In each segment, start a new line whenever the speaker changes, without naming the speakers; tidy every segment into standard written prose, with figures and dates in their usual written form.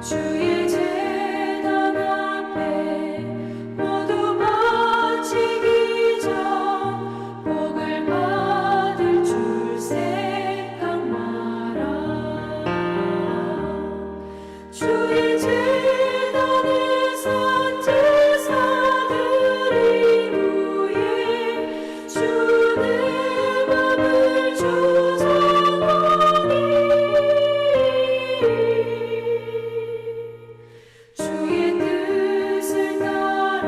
주의 제단 앞에 모두 바치기 전 복을 받을 줄 생각 마라. 주의 제단에 선 제사드린 후에 주의 맘을 주장하니 주의 뜻을 따라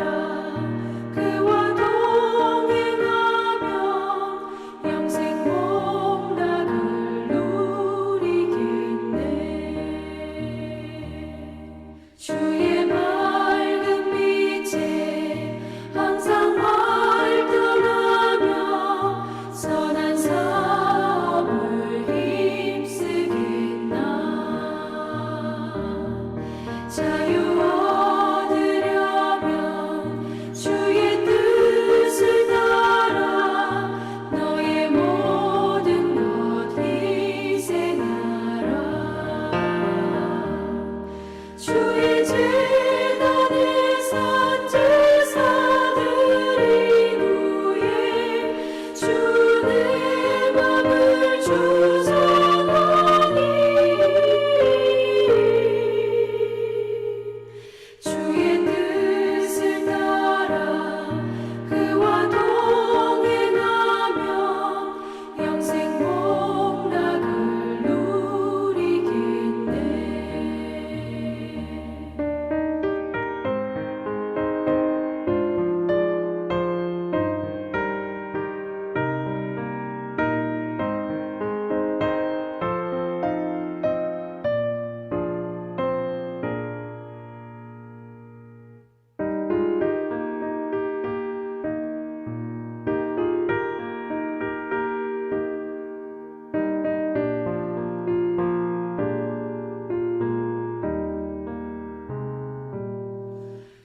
그와 동행하면 영생 복락을 누리겠네. 주의 맑은 빛에 항상 활동하며 선한 사업을 힘쓰겠나. 자유 얻으려면 주의 뜻을 따라 너의 모든 것 희생하라. 주의 제단에 선 제사드린 후에 주의 맘을 주장하니 주의 뜻을 따라 그와 동행하면 영생 복락을 누리겠네.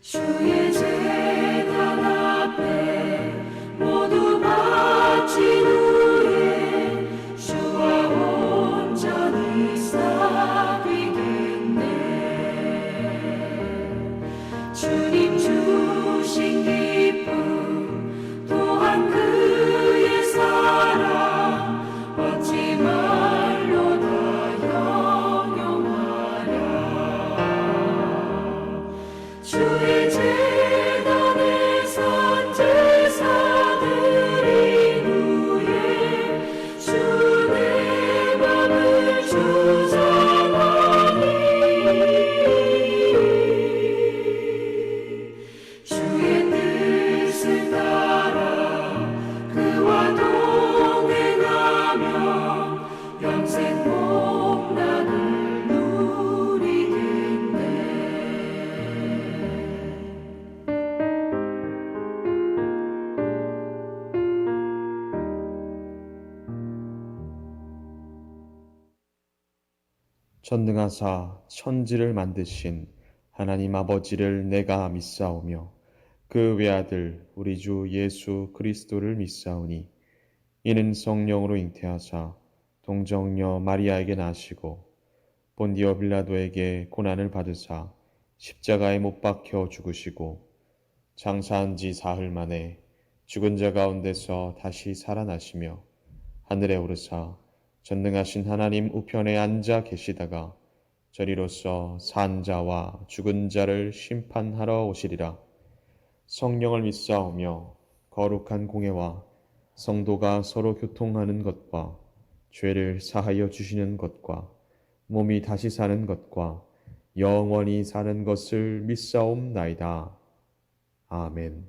주의 제단 앞에 모두 바친 후에 주와 온전히 사귀겠네. 주님 주신 기쁨 또한 그의 사랑 어찌 말로 다 형용하랴. 주의 제단에 선 제사드린 후에 주의 맘을 주장하니 주의 뜻을 따라 그와 동행하며 영생 복락을 누리겠네.
전능하사 천지를 만드신 하나님 아버지를 내가 믿사오며 그 외아들 우리 주 예수 그리스도를 믿사오니 이는 성령으로 잉태하사 동정녀 마리아에게 나시고 본디오 빌라도에게 고난을 받으사 십자가에 못 박혀 죽으시고 장사한 지 사흘 만에 죽은 자 가운데서 다시 살아나시며 하늘에 오르사 전능하신 하나님 우편에 앉아 계시다가 저리로서 산 자와 죽은 자를 심판하러 오시리라. 성령을 믿사오며 거룩한 공회와 성도가 서로 교통하는 것과 죄를 사하여 주시는 것과 몸이 다시 사는 것과 영원히 사는 것을 믿사옵나이다. 아멘.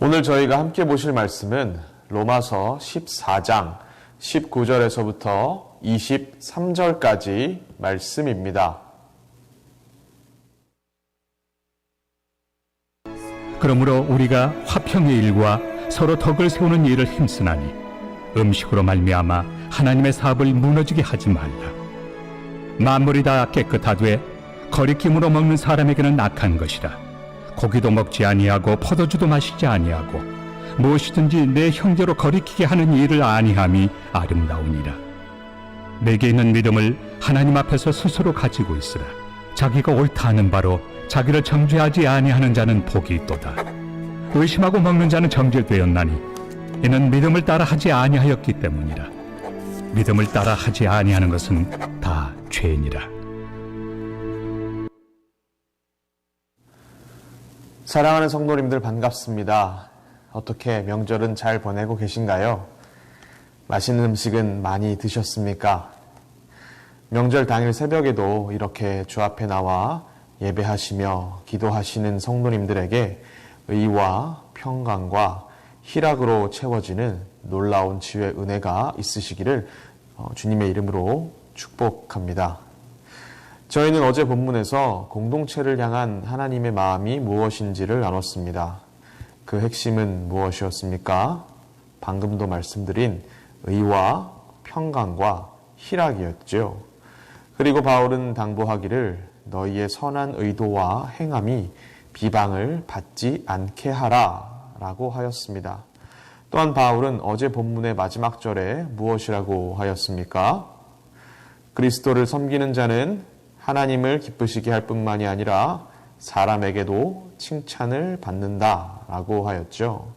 오늘 저희가 함께 보실 말씀은 로마서 14장 19절에서부터 23절까지 말씀입니다.
그러므로 우리가 화평의 일과 서로 덕을 세우는 일을 힘쓰나니 음식으로 말미암아 하나님의 사업을 무너지게 하지 말라. 만물이 다 깨끗하되 거리낌으로 먹는 사람에게는 악한 것이라. 고기도 먹지 아니하고 포도주도 마시지 아니하고 무엇이든지 내 형제로 거리키게 하는 일을 아니함이 아름다우니라. 내게 있는 믿음을 하나님 앞에서 스스로 가지고 있으라. 자기가 옳다 하는 바로 자기를 정죄하지 아니하는 자는 복이 있도다. 의심하고 먹는 자는 정죄되었나니 이는 믿음을 따라 하지 아니하였기 때문이라. 믿음을 따라 하지 아니하는 것은 다 죄니라.
사랑하는 성도님들 반갑습니다. 어떻게 명절은 잘 보내고 계신가요? 맛있는 음식은 많이 드셨습니까? 명절 당일 새벽에도 이렇게 주 앞에 나와 예배하시며 기도하시는 성도님들에게 의와 평강과 희락으로 채워지는 놀라운 지혜의 은혜가 있으시기를 주님의 이름으로 축복합니다. 저희는 어제 본문에서 공동체를 향한 하나님의 마음이 무엇인지를 나눴습니다. 그 핵심은 무엇이었습니까? 방금도 말씀드린 의와 평강과 희락이었죠. 그리고 바울은 당부하기를 너희의 선한 의도와 행함이 비방을 받지 않게 하라 라고 하였습니다. 또한 바울은 어제 본문의 마지막 절에 무엇이라고 하였습니까? 그리스도를 섬기는 자는 하나님을 기쁘시게 할 뿐만이 아니라 사람에게도 칭찬을 받는다 라고 하였죠.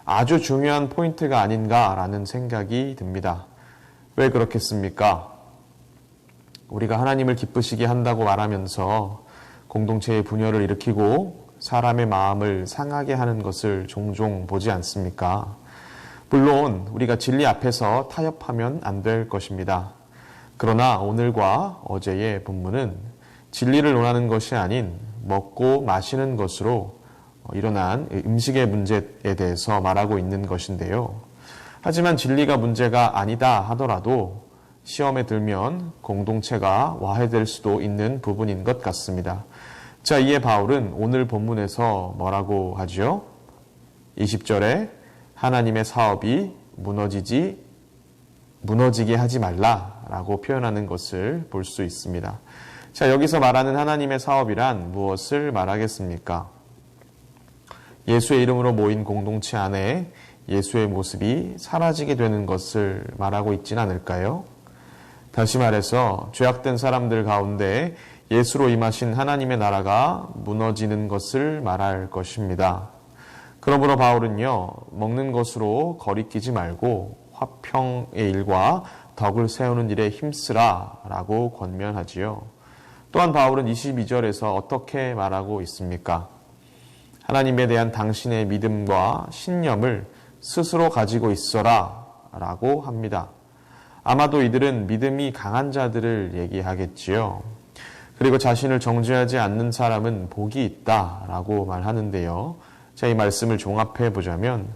아주 중요한 포인트가 아닌가라는 생각이 듭니다. 왜 그렇겠습니까? 우리가 하나님을 기쁘시게 한다고 말하면서 공동체의 분열을 일으키고 사람의 마음을 상하게 하는 것을 종종 보지 않습니까? 물론 우리가 진리 앞에서 타협하면 안 될 것입니다. 그러나 오늘과 어제의 본문은 진리를 논하는 것이 아닌 먹고 마시는 것으로 일어난 음식의 문제에 대해서 말하고 있는 것인데요. 하지만 진리가 문제가 아니다 하더라도 시험에 들면 공동체가 와해될 수도 있는 부분인 것 같습니다. 자, 이에 바울은 오늘 본문에서 뭐라고 하죠? 20절에 하나님의 사업이 무너지게 하지 말라라고 표현하는 것을 볼 수 있습니다. 자, 여기서 말하는 하나님의 사업이란 무엇을 말하겠습니까? 예수의 이름으로 모인 공동체 안에 예수의 모습이 사라지게 되는 것을 말하고 있진 않을까요? 다시 말해서 죄악된 사람들 가운데 예수로 임하신 하나님의 나라가 무너지는 것을 말할 것입니다. 그러므로 바울은요, 먹는 것으로 거리끼지 말고 화평의 일과 덕을 세우는 일에 힘쓰라 라고 권면하지요. 또한 바울은 22절에서 어떻게 말하고 있습니까? 하나님에 대한 당신의 믿음과 신념을 스스로 가지고 있어라 라고 합니다. 아마도 이들은 믿음이 강한 자들을 얘기하겠지요. 그리고 자신을 정죄하지 않는 사람은 복이 있다 라고 말하는데요. 자, 이 말씀을 종합해 보자면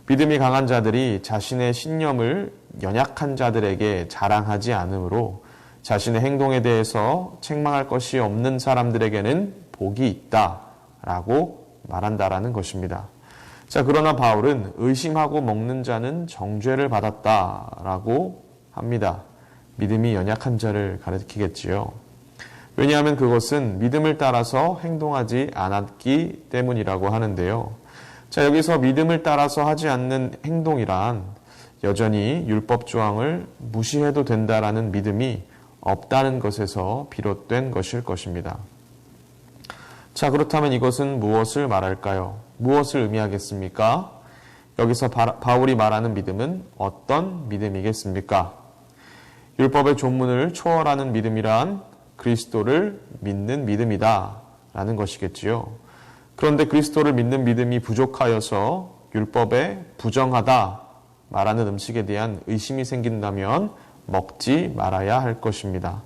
믿음이 강한 자들이 자신의 신념을 연약한 자들에게 자랑하지 않으므로 자신의 행동에 대해서 책망할 것이 없는 사람들에게는 복이 있다 라고 말한다라는 것입니다. 자, 그러나 바울은 의심하고 먹는 자는 정죄를 받았다라고 합니다. 믿음이 연약한 자를 가리키겠지요. 왜냐하면 그것은 믿음을 따라서 행동하지 않았기 때문이라고 하는데요. 자, 여기서 믿음을 따라서 하지 않는 행동이란 여전히 율법 조항을 무시해도 된다라는 믿음이 없다는 것에서 비롯된 것일 것입니다. 자, 그렇다면 이것은 무엇을 말할까요? 무엇을 의미하겠습니까? 여기서 바울이 말하는 믿음은 어떤 믿음이겠습니까? 율법의 조문을 초월하는 믿음이란 그리스도를 믿는 믿음이다 라는 것이겠지요. 그런데 그리스도를 믿는 믿음이 부족하여서 율법에 부정하다 말하는 음식에 대한 의심이 생긴다면 먹지 말아야 할 것입니다.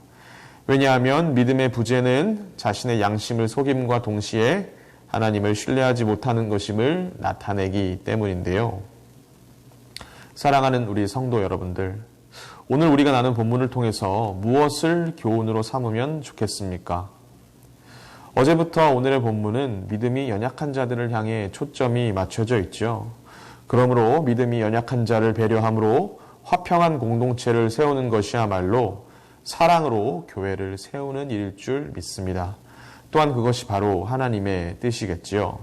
왜냐하면 믿음의 부재는 자신의 양심을 속임과 동시에 하나님을 신뢰하지 못하는 것임을 나타내기 때문인데요. 사랑하는 우리 성도 여러분들, 오늘 우리가 나눈 본문을 통해서 무엇을 교훈으로 삼으면 좋겠습니까? 어제부터 오늘의 본문은 믿음이 연약한 자들을 향해 초점이 맞춰져 있죠. 그러므로 믿음이 연약한 자를 배려함으로 화평한 공동체를 세우는 것이야말로 사랑으로 교회를 세우는 일일 줄 믿습니다. 또한 그것이 바로 하나님의 뜻이겠지요.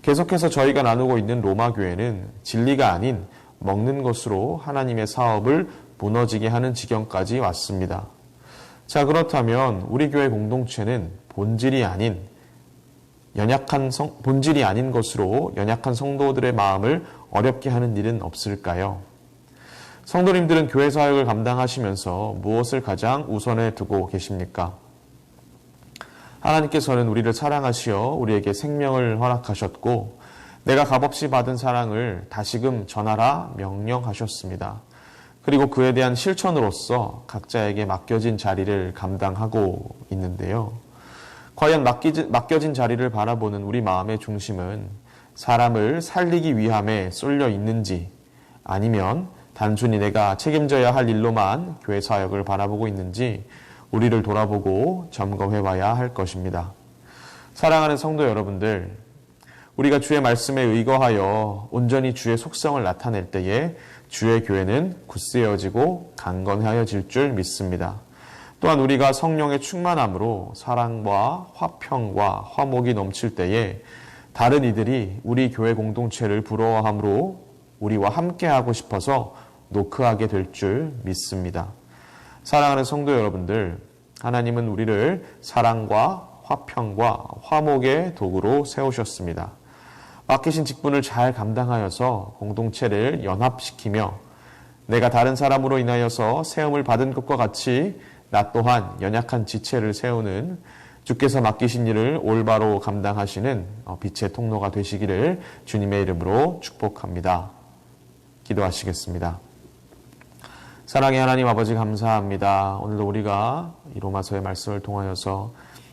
계속해서 저희가 나누고 있는 로마 교회는 진리가 아닌 먹는 것으로 하나님의 사업을 무너지게 하는 지경까지 왔습니다. 자, 그렇다면 우리 교회 공동체는 본질이 아닌 것으로 연약한 성도들의 마음을 어렵게 하는 일은 없을까요? 성도님들은 교회 사역을 감당하시면서 무엇을 가장 우선에 두고 계십니까? 하나님께서는 우리를 사랑하시어 우리에게 생명을 허락하셨고 내가 값없이 받은 사랑을 다시금 전하라 명령하셨습니다. 그리고 그에 대한 실천으로서 각자에게 맡겨진 자리를 감당하고 있는데요. 과연 맡겨진 자리를 바라보는 우리 마음의 중심은 사람을 살리기 위함에 쏠려 있는지 아니면 단순히 내가 책임져야 할 일로만 교회 사역을 바라보고 있는지 우리를 돌아보고 점검해 봐야 할 것입니다. 사랑하는 성도 여러분들, 우리가 주의 말씀에 의거하여 온전히 주의 속성을 나타낼 때에 주의 교회는 굳세어지고 강건하여질 줄 믿습니다. 또한 우리가 성령의 충만함으로 사랑과 화평과 화목이 넘칠 때에 다른 이들이 우리 교회 공동체를 부러워함으로 우리와 함께하고 싶어서 노크하게 될 줄 믿습니다. 사랑하는 성도 여러분들, 하나님은 우리를 사랑과 화평과 화목의 도구로 세우셨습니다. 맡기신 직분을 잘 감당하여서 공동체를 연합시키며 내가 다른 사람으로 인하여서 세움을 받은 것과 같이 나 또한 연약한 지체를 세우는 주께서 맡기신 일을 올바로 감당하시는 빛의 통로가 되시기를 주님의 이름으로 축복합니다. 기도하시겠습니다. 사랑의 하나님 아버지 감사합니다. 오늘도 우리가 이 로마서의 말씀을 통하여서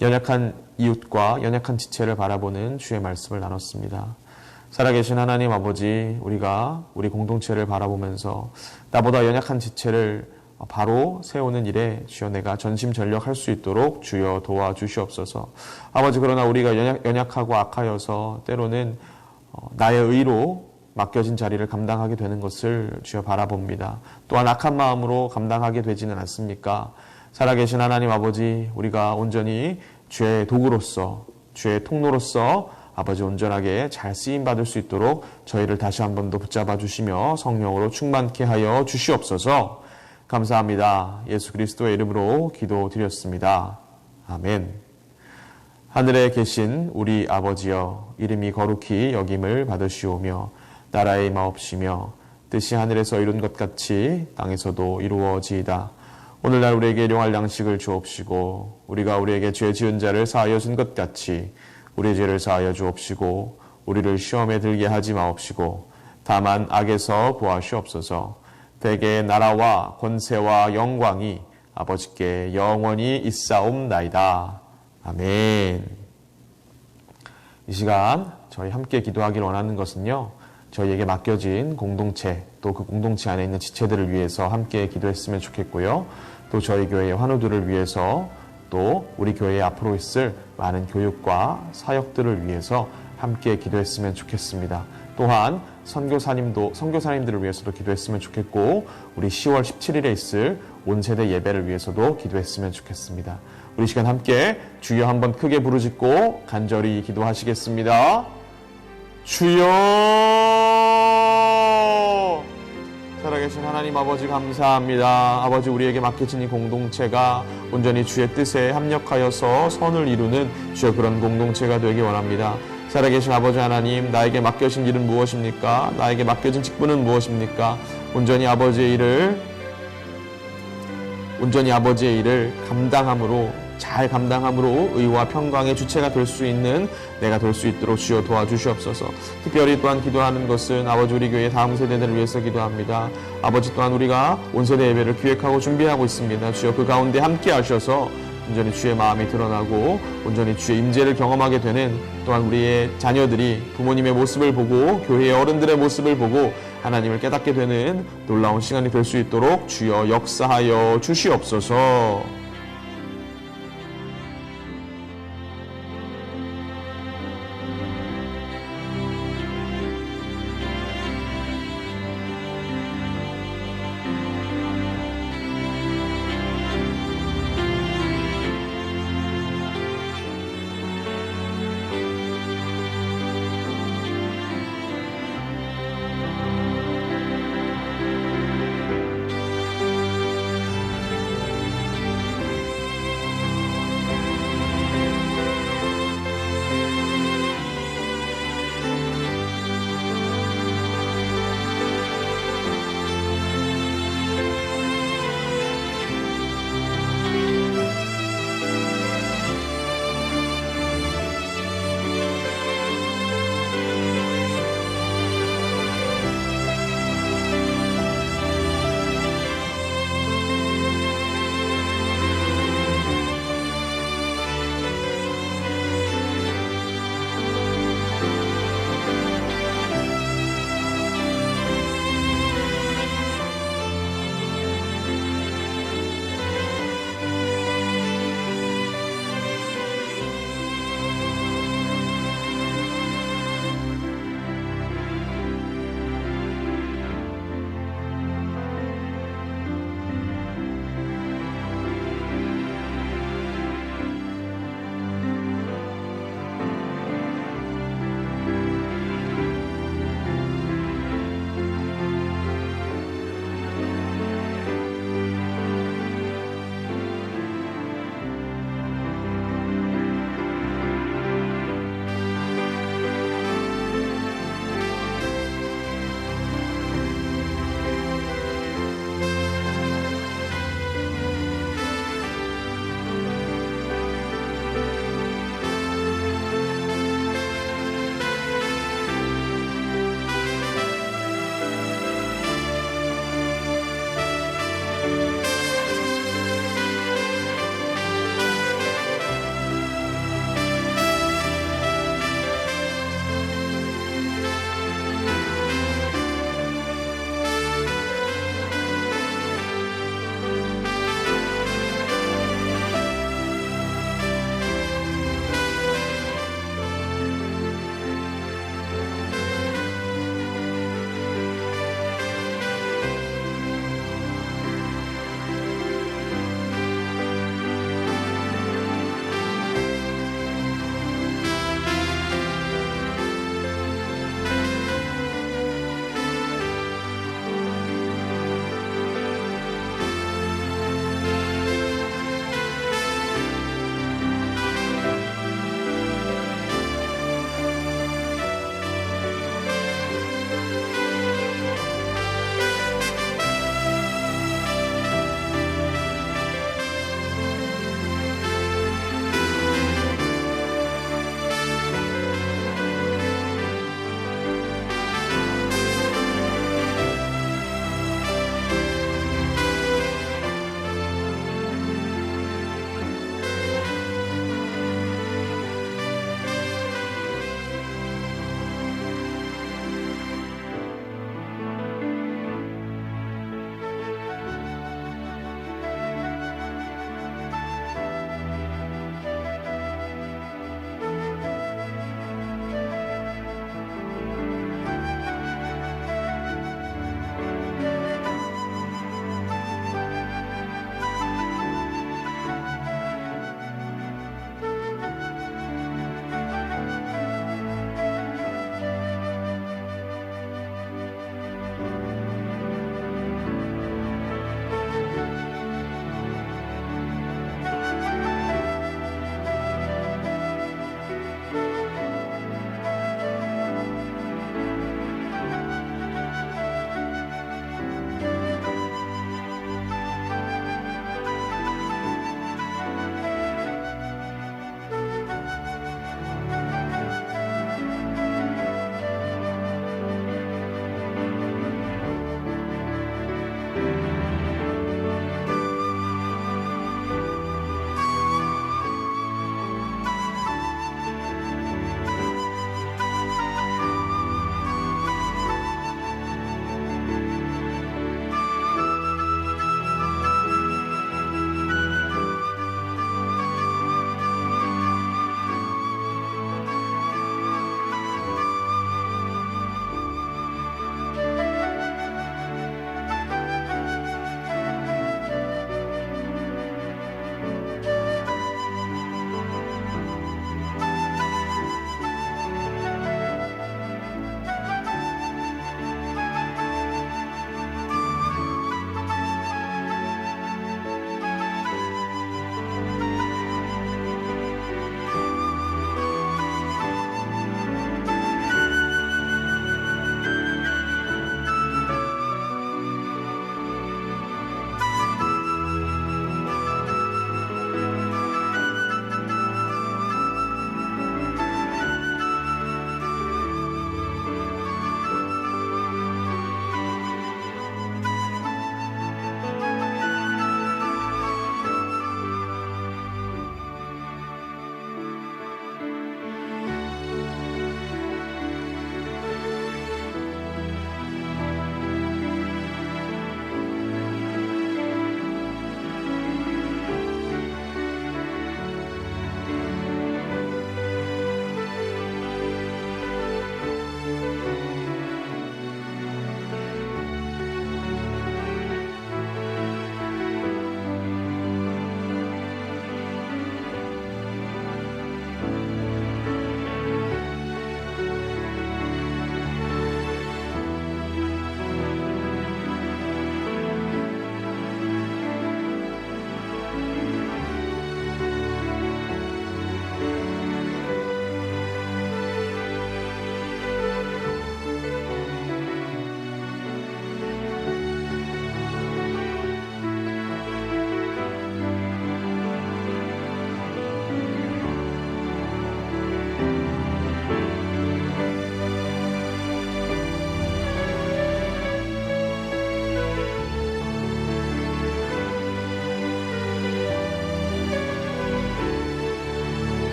연약한 이웃과 연약한 지체를 바라보는 주의 말씀을 나눴습니다. 살아계신 하나님 아버지, 우리가 우리 공동체를 바라보면서 나보다 연약한 지체를 바로 세우는 일에 주여 내가 전심전력할 수 있도록 주여 도와주시옵소서. 아버지, 그러나 우리가 연약하고 악하여서 때로는 나의 의로 맡겨진 자리를 감당하게 되는 것을 주여 바라봅니다. 또한 악한 마음으로 감당하게 되지는 않습니까? 살아계신 하나님 아버지, 우리가 온전히 주의 도구로서, 주의 통로로서 아버지 온전하게 잘 쓰임받을 수 있도록 저희를 다시 한 번 더 붙잡아 주시며 성령으로 충만케 하여 주시옵소서. 감사합니다. 예수 그리스도의 이름으로 기도드렸습니다. 아멘. 하늘에 계신 우리 아버지여, 이름이 거룩히 여김을 받으시오며 나라의 마옵시며 뜻이 하늘에서 이룬 것 같이 땅에서도 이루어지이다. 오늘날 우리에게 일용할 양식을 주옵시고 우리가 우리에게 죄 지은 자를 사하여 준 것 같이 우리의 죄를 사하여 주옵시고 우리를 시험에 들게 하지 마옵시고 다만 악에서 구하시옵소서. 대개 나라와 권세와 영광이 아버지께 영원히 있사옵나이다. 아멘. 이 시간 저희 함께 기도하기를 원하는 것은요, 저희에게 맡겨진 공동체, 또 그 공동체 안에 있는 지체들을 위해서 함께 기도했으면 좋겠고요. 또 저희 교회의 환우들을 위해서, 또 우리 교회에 앞으로 있을 많은 교육과 사역들을 위해서 함께 기도했으면 좋겠습니다. 또한 선교사님들을 위해서도 기도했으면 좋겠고, 우리 10월 17일에 있을 온 세대 예배를 위해서도 기도했으면 좋겠습니다. 우리 시간 함께 주여 한번 크게 부르짖고 간절히 기도하시겠습니다. 주여! 살아계신 하나님 아버지 감사합니다. 아버지, 우리에게 맡겨진 이 공동체가 온전히 주의 뜻에 합력하여서 선을 이루는 주여 그런 공동체가 되기 원합니다. 살아계신 아버지 하나님, 나에게 맡겨진 일은 무엇입니까? 나에게 맡겨진 직분은 무엇입니까? 온전히 아버지의 일을 잘 감당함으로 의와 평강의 주체가 될 수 있는 내가 될 수 있도록 주여 도와주시옵소서. 특별히 또한 기도하는 것은 아버지, 우리 교회 다음 세대들을 위해서 기도합니다. 아버지, 또한 우리가 온 세대 예배를 기획하고 준비하고 있습니다. 주여 그 가운데 함께 하셔서 온전히 주의 마음이 드러나고 온전히 주의 임재를 경험하게 되는, 또한 우리의 자녀들이 부모님의 모습을 보고 교회의 어른들의 모습을 보고 하나님을 깨닫게 되는 놀라운 시간이 될 수 있도록 주여 역사하여 주시옵소서.